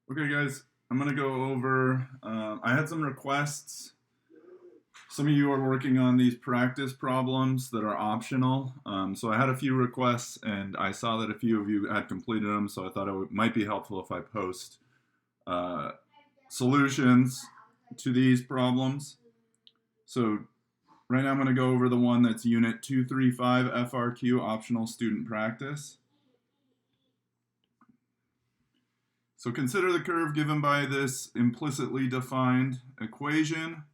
Okay, guys, I'm going to go over. I had some requests. Some of you are working on these practice problems that are optional. So I had a few requests, and I saw that a few of you had completed them, so I thought might be helpful if I post uh, solutions to these problems. So right now I'm going to go over the one that's Unit 235 FRQ Optional Student Practice. So consider the curve given by this implicitly defined equation,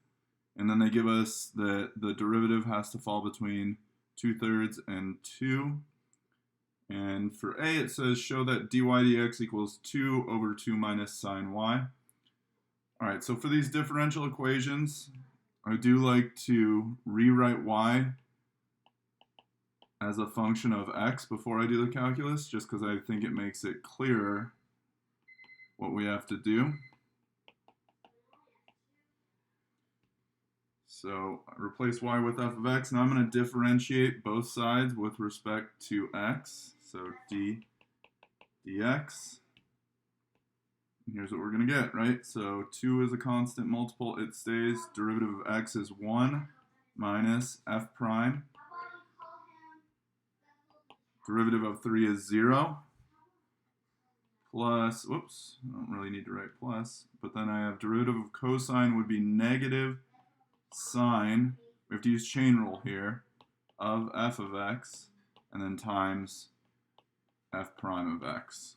and then they give us that the derivative has to fall between 2/3 and 2. And for A, it says show that dy dx equals 2 over 2 minus sine y. All right, so for these differential equations, I do like to rewrite y as a function of x before I do the calculus, just because I think it makes it clearer what we have to do. So I replace y with f of x. Now I'm going to differentiate both sides with respect to x. So d dx. And here's what we're going to get, right? So 2 is a constant multiple. It stays. Derivative of x is 1 minus f prime. Derivative of 3 is 0. Plus, whoops, I don't really need to write plus. But then I have derivative of cosine would be negative sine, we have to use chain rule here, of f of x, and then times f prime of x.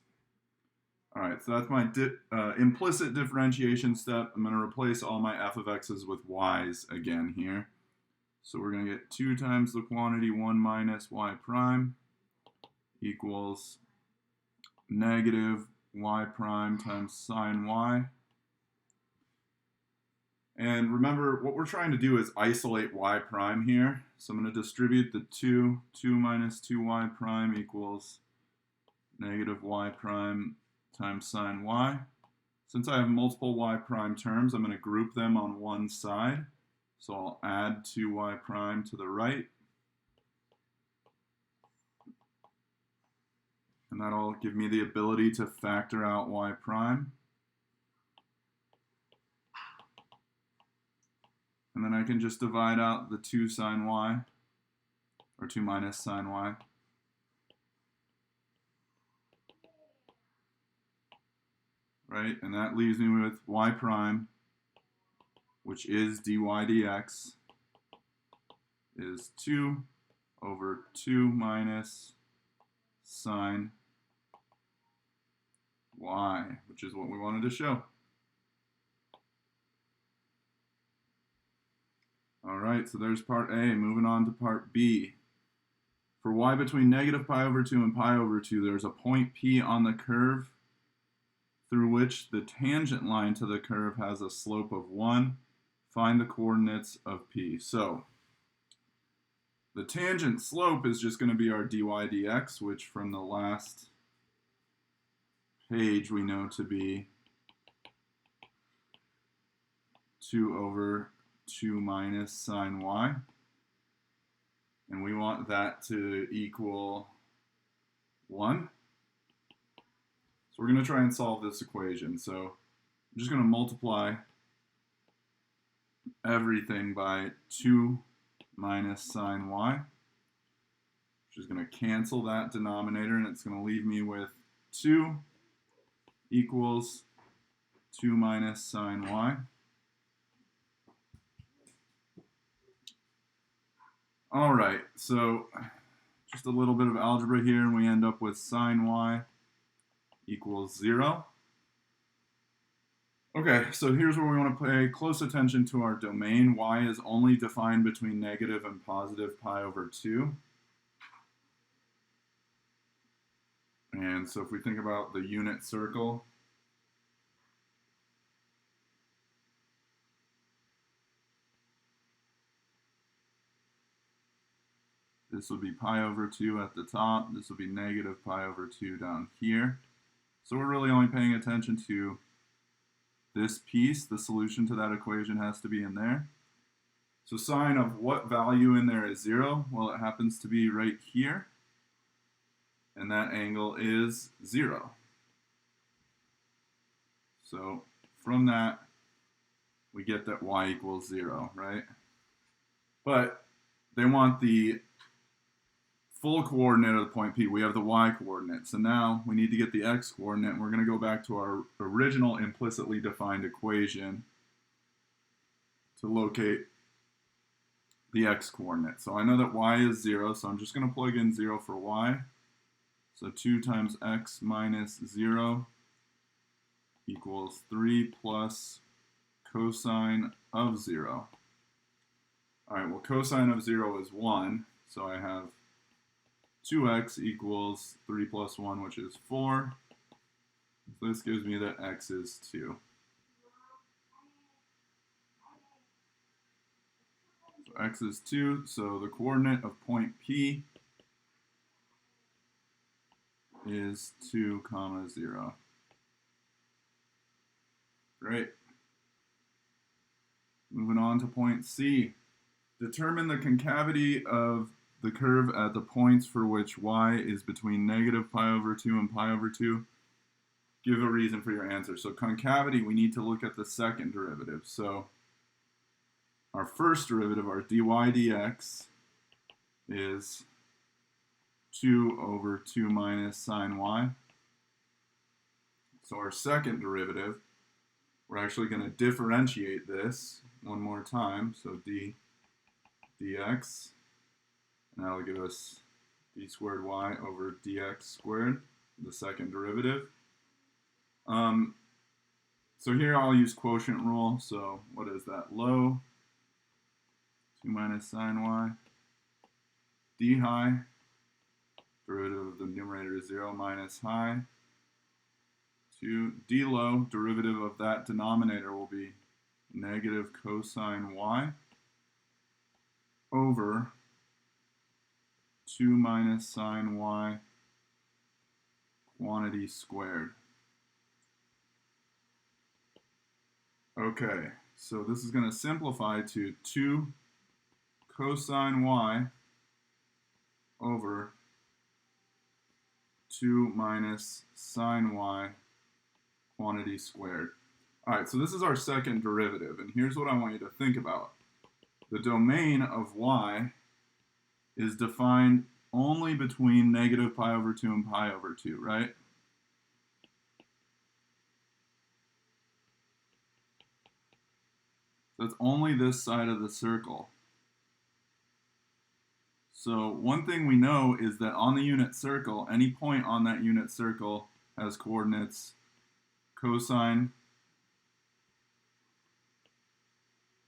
All right, so that's my implicit differentiation step. I'm going to replace all my f of x's with y's again here. So we're going to get 2 times the quantity 1 minus y prime equals negative y prime times sine y. And remember, what we're trying to do is isolate y prime here. So I'm going to distribute the 2 minus 2y prime equals negative y prime times sine y. Since I have multiple y prime terms, I'm going to group them on one side. So I'll add 2y prime to the right. And that'll give me the ability to factor out y prime. And then I can just divide out the 2 sine y, or 2 minus sine y. Right, and that leaves me with y prime, which is dy dx, is 2 over 2 minus sine y, which is what we wanted to show. All right, so there's part A. Moving on to part B. For y between negative pi over 2 and pi over 2, there's a point P on the curve through which the tangent line to the curve has a slope of 1. Find the coordinates of P. So the tangent slope is just going to be our dy dx, which from the last page we know to be 2 over 2 minus sine y. And we want that to equal 1. So we're going to try and solve this equation. So I'm just going to multiply everything by 2 minus sine y, which is going to cancel that denominator, and it's going to leave me with 2 equals 2 minus sine y. All right, so just a little bit of algebra here, and we end up with sine y equals 0. Okay, so here's where we want to pay close attention to our domain. Y is only defined between negative and positive pi over 2. And so if we think about the unit circle, this would be pi over 2 at the top. This would be negative pi over 2 down here. So we're really only paying attention to this piece. The solution to that equation has to be in there. So sine of what value in there is 0? Well, it happens to be right here. And that angle is 0. So from that, we get that y equals 0, right? But they want the full coordinate of the point P. We have the y coordinate. So now we need to get the x coordinate. We're going to go back to our original implicitly defined equation to locate the x coordinate. So I know that y is 0, so I'm just going to plug in 0 for y. So 2 times x minus 0 equals 3 plus cosine of 0. All right, well, cosine of 0 is 1, so I have 2x equals 3 plus 1, which is 4. So this gives me that x is 2. So x is 2, so the coordinate of point P is 2, 0. Great. Moving on to point C. Determine the concavity of the curve at the points for which y is between negative pi over 2 and pi over 2. Give a reason for your answer. So concavity, we need to look at the second derivative. So our first derivative, our dy dx, is 2 over 2 minus sine y. So our second derivative, we're actually going to differentiate this one more time. So dx, and that'll give us d squared y over dx squared, the second derivative. So here I'll use quotient rule. So what is that? Low, 2 minus sine y, d high, derivative of the numerator is 0 minus high, 2 d low, derivative of that denominator will be negative cosine y over 2 minus sine y quantity squared. Okay, so this is going to simplify to 2 cosine y over 2 minus sine y quantity squared. All right, so this is our second derivative, and here's what I want you to think about. The domain of y is defined only between negative pi over 2 and pi over 2, right? So it's only this side of the circle. So one thing we know is that on the unit circle, any point on that unit circle has coordinates cosine,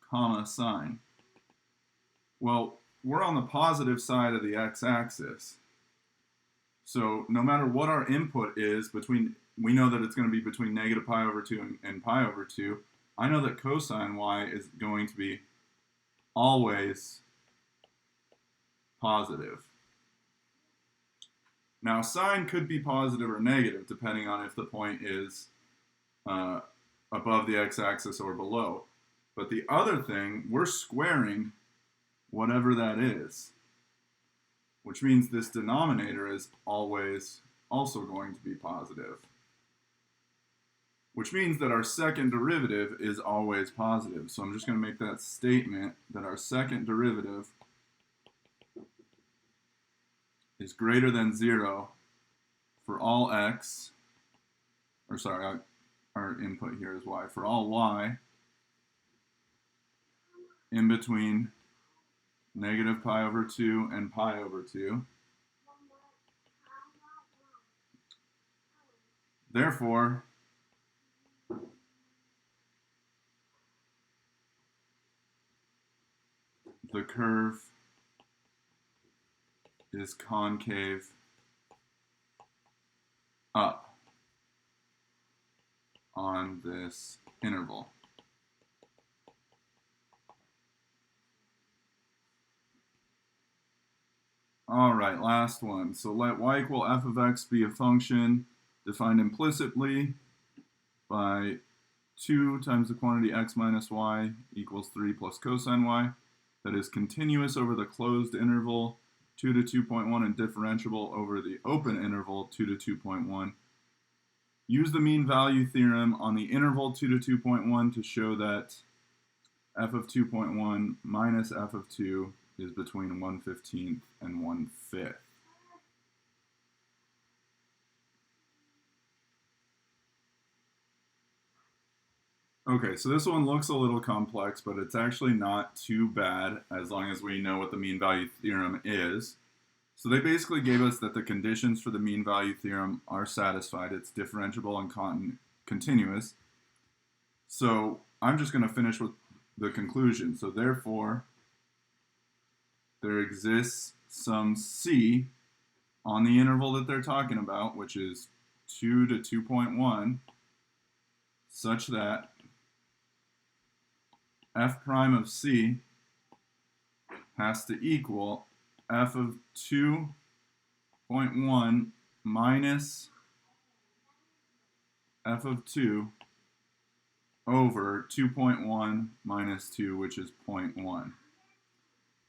comma, sine. Well, we're on the positive side of the x-axis. So no matter what our input is we know that it's going to be between negative pi over 2 and pi over 2. I know that cosine y is going to be always positive. Now, sine could be positive or negative depending on if the point is above the x-axis or below. But the other thing, we're squaring whatever that is, which means this denominator is always also going to be positive, which means that our second derivative is always positive. So I'm just going to make that statement that our second derivative is greater than 0 for all x, or sorry, our input here is y, for all y in between negative pi over 2 and pi over 2. Therefore, the curve is concave up on this interval. All right, last one. So let y equal f of x be a function defined implicitly by 2 times the quantity x minus y equals 3 plus cosine y, that is continuous over the closed interval 2 to 2.1 and differentiable over the open interval 2 to 2.1. use the mean value theorem on the interval 2 to 2.1 to show that f of 2.1 minus f of 2 is between 1/15th and 1/5. Okay, so this one looks a little complex, but it's actually not too bad as long as we know what the mean value theorem is. So they basically gave us that the conditions for the mean value theorem are satisfied. It's differentiable and continuous. So I'm just going to finish with the conclusion. So therefore, there exists some C on the interval that they're talking about, which is 2 to 2.1, such that f prime of C has to equal f of 2.1 minus f of 2 over 2.1 minus 2, which is 0.1.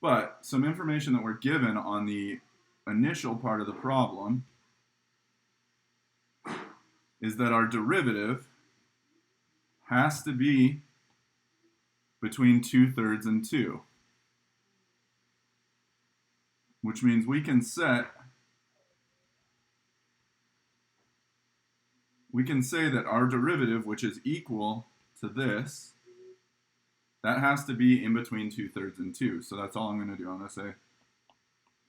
But some information that we're given on the initial part of the problem is that our derivative has to be between 2/3 and 2, which means we can say that our derivative, which is equal to this, that has to be in between 2/3 and 2. So that's all I'm going to do. I'm going to say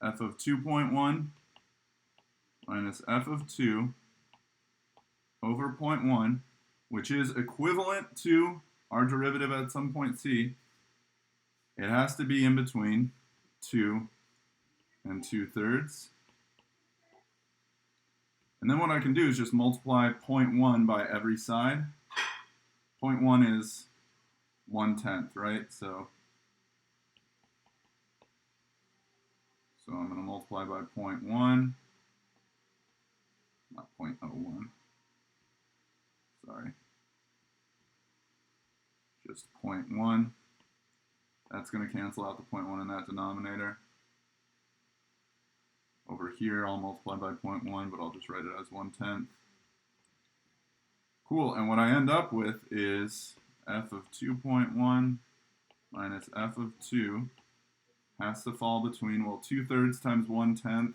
f of 2.1 minus f of 2 over 0.1, which is equivalent to our derivative at some point C. It has to be in between 2 and 2/3. And then what I can do is just multiply 0.1 by every side. 0.1 is 1/10, right? So I'm going to multiply by 0.1, not 0.01, sorry, just 0.1. That's going to cancel out the 0.1 in that denominator. Over here, I'll multiply by 0.1, but I'll just write it as 1/10. Cool, and what I end up with is f of 2.1 minus f of 2 has to fall between, well, 2/3 times 1/10.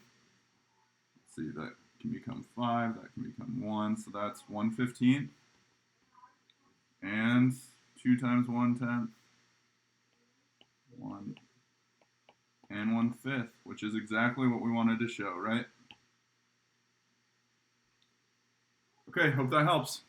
Let's see, that can become 5, that can become 1, so that's 1/15. And 2 times 1/10, 1 and 1/5, which is exactly what we wanted to show, right? Okay, hope that helps.